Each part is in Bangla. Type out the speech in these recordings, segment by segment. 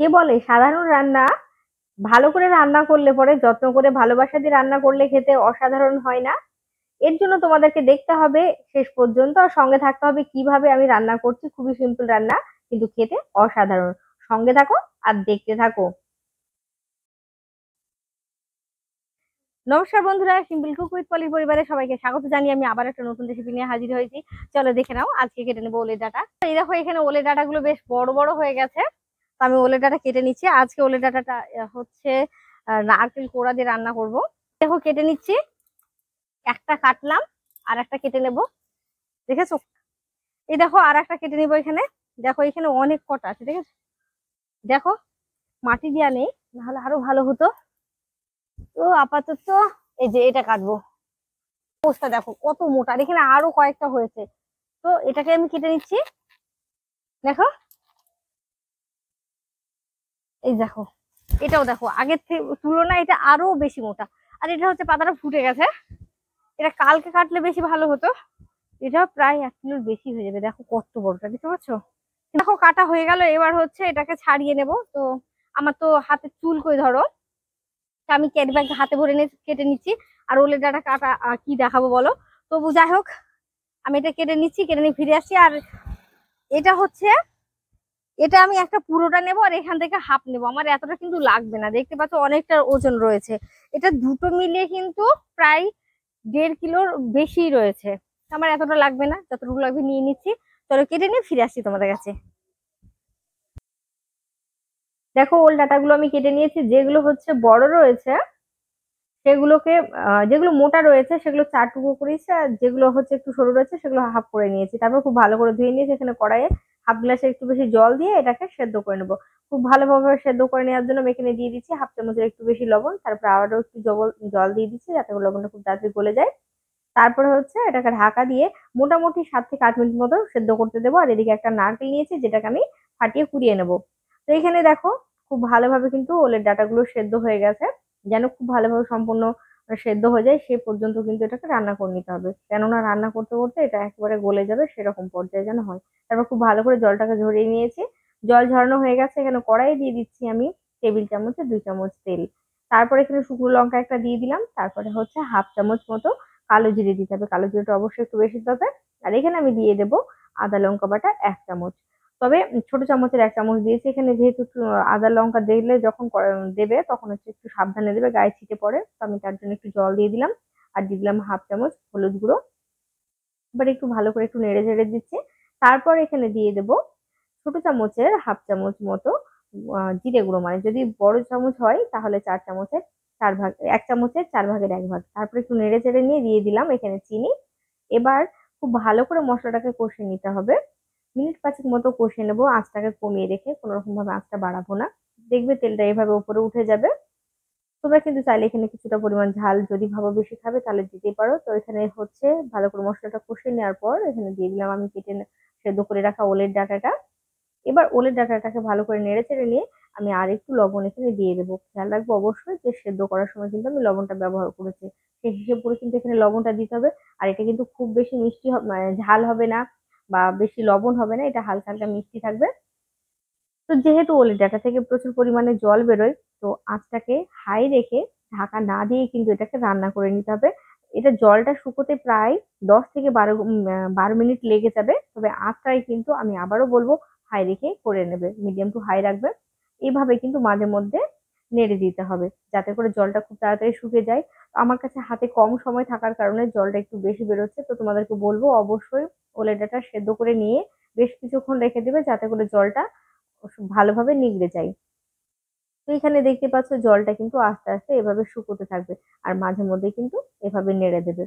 কে বলে সাধারণ রান্না ভালো করে রান্না করলে পরে যত্ন করে ভালোবাসা দিয়ে রান্না করলে খেতে অসাধারণ হয় না। এর জন্য তোমাদেরকে দেখতে হবে শেষ পর্যন্ত, আর সঙ্গে থাকতে হবে কিভাবে আমি রান্না করছি। খুবই সিম্পল রান্না, কিন্তু খেতে অসাধারণ। সঙ্গে থাকো আর দেখতে থাকো। নমস্কার বন্ধুরা, সিম্পল কুক উইথ পলি পরিবারের সবাইকে স্বাগত জানিয়ে আমি আবার একটা নতুন রেসিপি নিয়ে হাজির হয়েছি। চলো দেখে নাও। আজকে কেটে নেবো ওলের ডাঁটা। এই দেখো এখানে ওলের ডাঁটা গুলো বেশ বড় বড় হয়ে গেছে, তো আমি ওলের ডাঁটা কেটে নিচ্ছি। আজকে ওলের ডাঁটাটা হচ্ছে নারকেল কোড়া দিয়ে রান্না করব। দেখো কেটে নিচ্ছি, একটা কাটলাম, আর একটা কেটে নেব। দেখেছো? এই দেখো আর একটা কেটে নেবো এখানে। দেখো এখানে অনেক কটা আছে, ঠিক আছে? দেখো মাটি দেওয়া নেই, নাহলে আরো ভালো হতো। তো আপাতত এই যে এটা কাটবো। অবস্থা দেখো কত মোটা, আর এখানে আরো কয়েকটা হয়েছে। তো এটাকে আমি কেটে নিচ্ছি। দেখো, এই দেখো, এটাও দেখো আগের থেকে তুলনায় এটা আরো বেশি মোটা। আর এটা হচ্ছে পাতাটা ফুটে গেছে, এটা কালকে কাটলে বেশি ভালো হতো। এটা প্রায় 1 কিলোর বেশি হয়ে যাবে। দেখো কত বড়টা, দেখতে পাচ্ছ? দেখো কাটা হয়ে গেল, এবার হচ্ছে এটাকে ছাড়িয়ে নেব। তো আমার তো হাতে চুল কই ধরো, তা আমি ক্যারি ব্যাগ হাতে ভরে নিয়ে কেটে নিচ্ছি। আর ওলের ডাঁটা কাটা কি দেখাবো বলো? তবু যাই হোক, আমি এটা কেটে নিচ্ছি, কেটে নিয়ে ফিরে আসছি। আর এটা হচ্ছে, এটা আমি একটা পুরোটা নেব আর এখান থেকে হাফ নেব। আমার এতটা কিন্তু লাগবে না, দেখতে পাচ্ছ অনেকটা ওজন রয়েছে। এটা দুটো মিলিয়ে কিন্তু প্রায় 1.5 কিলোর বেশি রয়েছে। আমার এতটা লাগবে না, যতটুকু লাগবে নিয়ে নিচ্ছি। চলো কেটে নিয়ে ফিরে আসছি তোমাদের কাছে। দেখো ওল ডাঁটাগুলো আমি কেটে নিয়েছি। যেগুলো হচ্ছে বড় রয়েছে সেগুলোকে যেগুলো মোটা রয়েছে সেগুলো 4 টুকরো করেছি, আর যেগুলো হচ্ছে একটু সরু রয়েছে সেগুলো হাফ করে নিয়েছি। তারপর খুব ভালো করে ধুয়ে নিয়েছি। এখানে কড়াইয়ে হাফ গ্লাসে একটু বেশি জল দিয়ে এটাকে সেদ্ধ করে নেবো। খুব ভালোভাবে সেদ্ধ করে নেওয়ার জন্য আমি এখানে দিয়ে দিচ্ছি হাফ চামচের একটু বেশি লবণ। তারপর আরো একটু জল দিয়ে দিচ্ছি যাতে করে লবণটা খুব তাড়াতাড়ি গলে যায়। তারপরে হচ্ছে এটাকে ঢাকা দিয়ে মোটামুটি 7 থেকে 8 মিনিট মতো সেদ্ধ করতে দেবো। আর এদিকে একটা নারকেল নিয়েছি, যেটাকে আমি ফাটিয়ে কুড়িয়ে নেবো। তো এখানে দেখো খুব ভালোভাবে কিন্তু ওলের ডাঁটাগুলো সেদ্ধ হয়ে গেছে। যেন খুব ভালোভাবে সম্পূর্ণ সেদ্ধ হয়ে যায় সে পর্যন্ত কিন্তু এটাকে রান্না করে নিতে হবে, কেননা রান্না করতে করতে এটা একেবারে গলে যাবে সেরকম পর্যায়ে যেন হয়। তারপর খুব ভালো করে জলটাকে ঝরিয়ে নিয়েছি। জল ঝরানো হয়ে গেছে, এখানে কড়াই দিয়ে দিচ্ছি আমি টেবিল চামচে 2 চামচ তেল। তারপর এখানে শুকনো লঙ্কা একটা দিয়ে দিলাম। তারপরে হচ্ছে হাফ চামচ মতো কালো জিরে দিতে হবে, কালো জিরেটা অবশ্যই একটু বেশি দিতে হবে। আর এখানে আমি দিয়ে দেবো আদা লঙ্কা বাটা 1 চামচ। তবে ছোট চামচের 1 চামচ দিয়েছি এখানে, যেহেতু একটু আদা লঙ্কা দিলে যখন দেবে তখন হচ্ছে একটু সাবধানে দেবে, গায়ে ছিটে পড়ে। তো আমি তার জন্য একটু জল দিয়ে দিলাম। আর দিয়ে দিলাম হাফ চামচ হলুদ গুঁড়ো। এবার একটু ভালো করে একটু নেড়ে ঝেড়ে দিচ্ছি। তারপর এখানে দিয়ে দেবো ছোট চামচের হাফ চামচ মতো জিরে গুঁড়ো। মানে যদি বড় চামচ হয় তাহলে 4 চামচের 4 ভাগ, 1 চামচের 4 ভাগের 1 ভাগ। তারপর একটু নেড়ে চেড়ে নিয়ে দিয়ে দিলাম এখানে চিনি। এবার খুব ভালো করে মশলাটাকে কষিয়ে নিতে হবে। মিনিট 5 মতো কষিয়ে নেবো, আঁচটাকে কমিয়ে রেখে। কোনো রকম ভাবে আঁচটা বাড়াবো না। দেখবে তেলটা এভাবে উপরে উঠে যাবে। তোমরা কিন্তু চাইলে এখানে কিছুটা পরিমাণ ঝাল যদি ভাবো বেশি খাবে তাহলে দিতেই পারো। তো এখানে হচ্ছে ভালো করে মশলাটা কষিয়ে নেওয়ার পর এখানে দিয়ে দিলাম আমি কেটে সেদ্ধ করে রাখা ওলের ডাঁটাটা। এবার ওলের ডাঁটাটাকে ভালো করে নেড়ে চেড়ে নিয়ে আমি আর একটু লবণ এখানে দিয়ে দেবো। খেয়াল রাখবো অবশ্যই যে সেদ্ধ করার সময় কিন্তু আমি লবণটা ব্যবহার করেছি, সেই হিসেব করে কিন্তু এখানে লবণটা দিতে হবে। আর এটা কিন্তু খুব বেশি মিষ্টি মানে ঝাল হবে না বা বেশি লবণ হবে না, এটা হালকা হালকা মিষ্টি থাকবে। তো যেহেতু ওলের ডাঁটা থেকে প্রচুর পরিমাণে জল বেরোয়, তো আঁচটাকে হাই রেখে ঢাকা না দিয়ে কিন্তু এটাকে রান্না করে নিতে হবে। এটা জলটা শুকোতে প্রায় 10 থেকে 12 মিনিট লেগে যাবে। তবে আঁচটাই কিন্তু আমি আবারও বলবো হাই রেখে করে নেবে, মিডিয়াম টু হাই রাখবে। এইভাবে কিন্তু মাঝে মধ্যে নেড়ে দিতে হবে যাতে করে জলটা খুব তাড়াতাড়ি শুকিয়ে যায়। তো আমার কাছে হাতে কম সময় থাকার কারণে জলটা একটু বেশি বেরোচ্ছে। তো তোমাদেরকে বলবো অবশ্যই ওলের ডাঁটা সেদ্ধ করে নিয়ে বেশ কিছুক্ষণ রেখে দিবে যাতে করে জলটা ভালোভাবে নিগড়ে যায়। তো এখানে দেখতে পাচ্ছ জলটা কিন্তু আস্তে আস্তে এভাবে শুকোতে থাকবে। আর মাঝে মধ্যে কিন্তু এভাবে নেড়ে দেবে।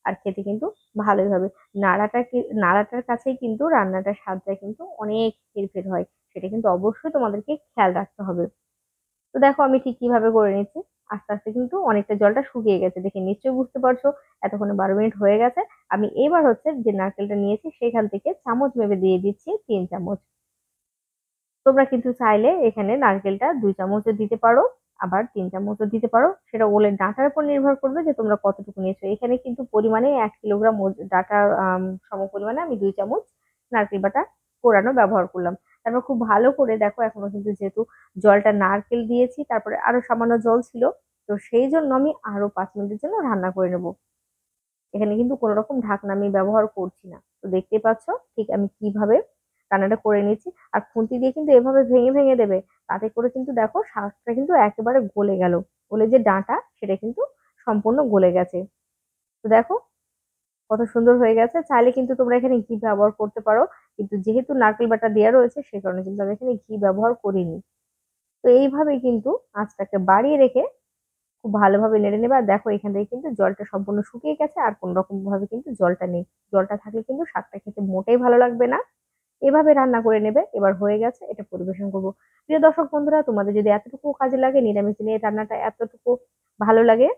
আর খেতে কিন্তু ভালোই হবে। নাড়াটার কাছেই কিন্তু রান্নাটার স্বাদটা কিন্তু অনেক হেরফের হয়। সেটা কিন্তু অবশ্যই তোমাদেরকে খেয়াল রাখতে হবে। তো দেখো আমি ঠিক কিভাবে করে নিচ্ছি। আস্তে আস্তে কিন্তু অনেকটা জলটা শুকিয়ে গেছে, দেখে নিশ্চয়ই বুঝতে পারছো। এতক্ষণে 12 মিনিট হয়ে গেছে। আমি এবার হচ্ছে যে নারকেলটা নিয়েছি সেখান থেকে চামচ মেপে দিয়ে দিচ্ছি 3 চামচ। তোমরা কিন্তু চাইলে এখানে নারকেলটা 2 চামচও দিতে পারো, আবার 3 চামচও দিতে পারো। সেটা ওলের ডাঁটার উপর নির্ভর করবে যে তোমরা কতটুকু নিয়েছো। এখানে কিন্তু পরিমাণে 1 কিলোগ্রাম ডাঁটার সম পরিমাণে আমি 2 চামচ নারকেল বাটা কোরানো ব্যবহার করলাম। তারপর খুব ভালো করে দেখো, এখনো কিন্তু যেহেতু জলটা নারকেল দিয়েছি, তারপরে আরো সামান্য জল ছিল, তো সেই জন্য আমি আরো 5 মিনিটের জন্য রান্না করে নেবো। এখানে কিন্তু কোনো রকম ঢাকনা আমি ব্যবহার করছি না। তো দেখতেই পাচ্ছ ঠিক আমি কিভাবে রান্নাটা করে নিচ্ছি। আর খুন্তি দিয়ে কিন্তু এভাবে ভেঙে ভেঙে দেবে, তাতে করে কিন্তু দেখো শাকটা কিন্তু একেবারে গলে গেল, গলে যে ডাঁটা সেটা কিন্তু সম্পূর্ণ গলে গেছে। তো দেখো কত সুন্দর হয়ে গেছে। চাইলে কিন্তু তোমরা এখানে ঘি ব্যবহার করতে পারো, কিন্তু যেহেতু নারকেল বাটা দেওয়া রয়েছে সে কারণে কিন্তু আমি এখানে ঘি ব্যবহার করিনি। তো এইভাবে কিন্তু আঁচটাকে বাড়িয়ে রেখে খুব ভালোভাবে নেড়ে নেবে। আর দেখো এখান থেকে কিন্তু জলটা সম্পূর্ণ শুকিয়ে গেছে, আর কোনো রকম ভাবে কিন্তু জলটা নেই। জলটা থাকলে কিন্তু শাকটা খেতে মোটেই ভালো লাগবে না। এভাবে রান্না করে নেবে। এবার হয়ে গেছে, এটা পরিবেশন করবো। প্রিয় দর্শক বন্ধুরা, তোমাদের যদি এতটুকু কাজে লাগে, নিরামিষ দিনে এই রান্নাটা এতটুকু ভালো লাগে,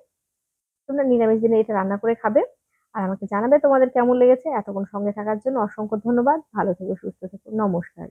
তোমরা নিরামিষ দিনে এটা রান্না করে খাবে। আর আমাকে জানাবে তোমাদের কেমন লেগেছে। এতক্ষণ সঙ্গে থাকার জন্য অসংখ্য ধন্যবাদ। ভালো থেকো, সুস্থ থেকো, নমস্কার।